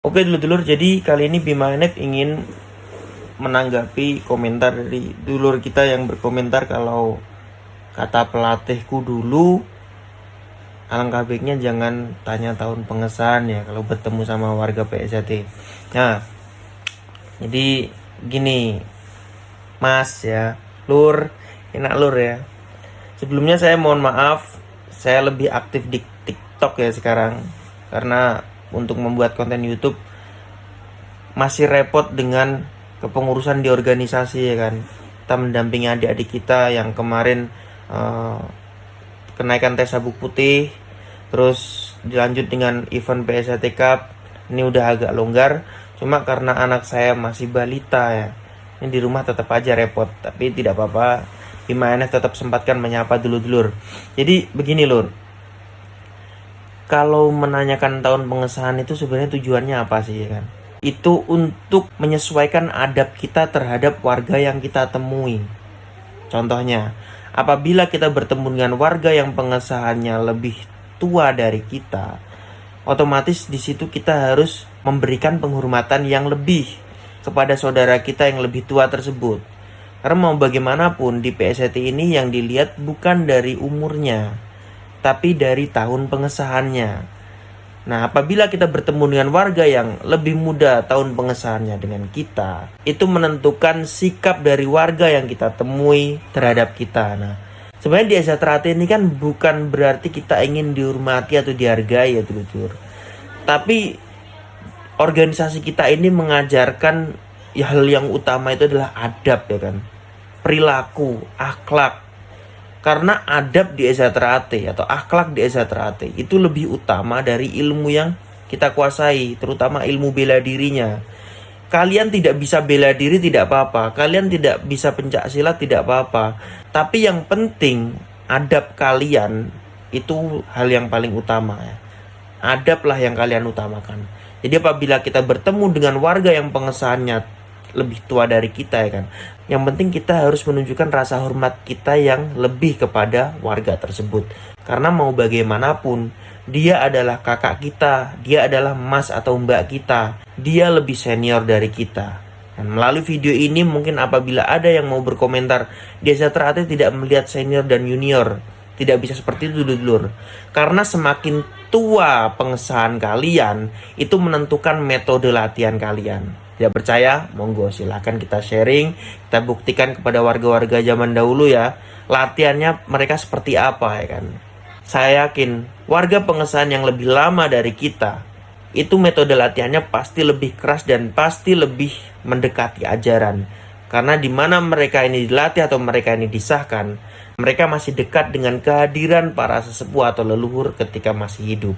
Oke dulur-dulur, jadi kali ini Bima NF ingin menanggapi komentar dari dulur kita yang berkomentar kalau kata pelatihku dulu, alangkah baiknya jangan tanya tahun pengesahan ya kalau bertemu sama warga PSAT. Nah, jadi gini Mas ya, Lur, enak Lur ya. Sebelumnya saya mohon maaf, saya lebih aktif di TikTok ya sekarang, karena untuk membuat konten YouTube masih repot dengan kepengurusan di organisasi ya kan. Kita mendampingi adik-adik kita yang kemarin kenaikan tes sabuk putih, terus dilanjut dengan event PSAT Cup. Ini udah agak longgar, cuma karena anak saya masih balita ya, ini di rumah tetap aja repot. Tapi tidak apa-apa, Bima NF tetap sempatkan menyapa dulur-dulur. Jadi begini Lur, kalau menanyakan tahun pengesahan itu sebenarnya tujuannya apa sih ya kan? Itu untuk menyesuaikan adab kita terhadap warga yang kita temui. Contohnya, apabila kita bertemu dengan warga yang pengesahannya lebih tua dari kita, otomatis di situ kita harus memberikan penghormatan yang lebih kepada saudara kita yang lebih tua tersebut. Karena mau bagaimanapun di PSAT ini yang dilihat bukan dari umurnya, tapi dari tahun pengesahannya. Nah, apabila kita bertemu dengan warga yang lebih muda tahun pengesahannya dengan kita, itu menentukan sikap dari warga yang kita temui terhadap kita. Nah, sebenarnya di Extra ini kan bukan berarti kita ingin dihormati atau dihargai ya dulur. Tapi organisasi kita ini mengajarkan ya, hal yang utama itu adalah adab ya kan, perilaku, akhlak. Karena adab di Extra atau akhlak di Extra itu lebih utama dari ilmu yang kita kuasai, terutama ilmu bela dirinya. Kalian tidak bisa bela diri tidak apa-apa, kalian tidak bisa pencaksilat tidak apa-apa, tapi yang penting adab kalian itu hal yang paling utama ya. Adablah yang kalian utamakan. Jadi apabila kita bertemu dengan warga yang pengesahannya lebih tua dari kita ya kan, yang penting kita harus menunjukkan rasa hormat kita yang lebih kepada warga tersebut. Karena mau bagaimanapun dia adalah kakak kita, dia adalah mas atau mbak kita, dia lebih senior dari kita. Dan melalui video ini mungkin apabila ada yang mau berkomentar dia ternyata tidak melihat senior dan junior, tidak bisa seperti itu dulur. Karena semakin tua pengesahan kalian, itu menentukan metode latihan kalian. Tidak percaya? Monggo silahkan kita sharing, kita buktikan kepada warga-warga zaman dahulu ya, latihannya mereka seperti apa ya kan. Saya yakin warga pengesahan yang lebih lama dari kita, itu metode latihannya pasti lebih keras dan pasti lebih mendekati ajaran. Karena di mana mereka ini dilatih atau mereka ini disahkan, mereka masih dekat dengan kehadiran para sesepuh atau leluhur ketika masih hidup.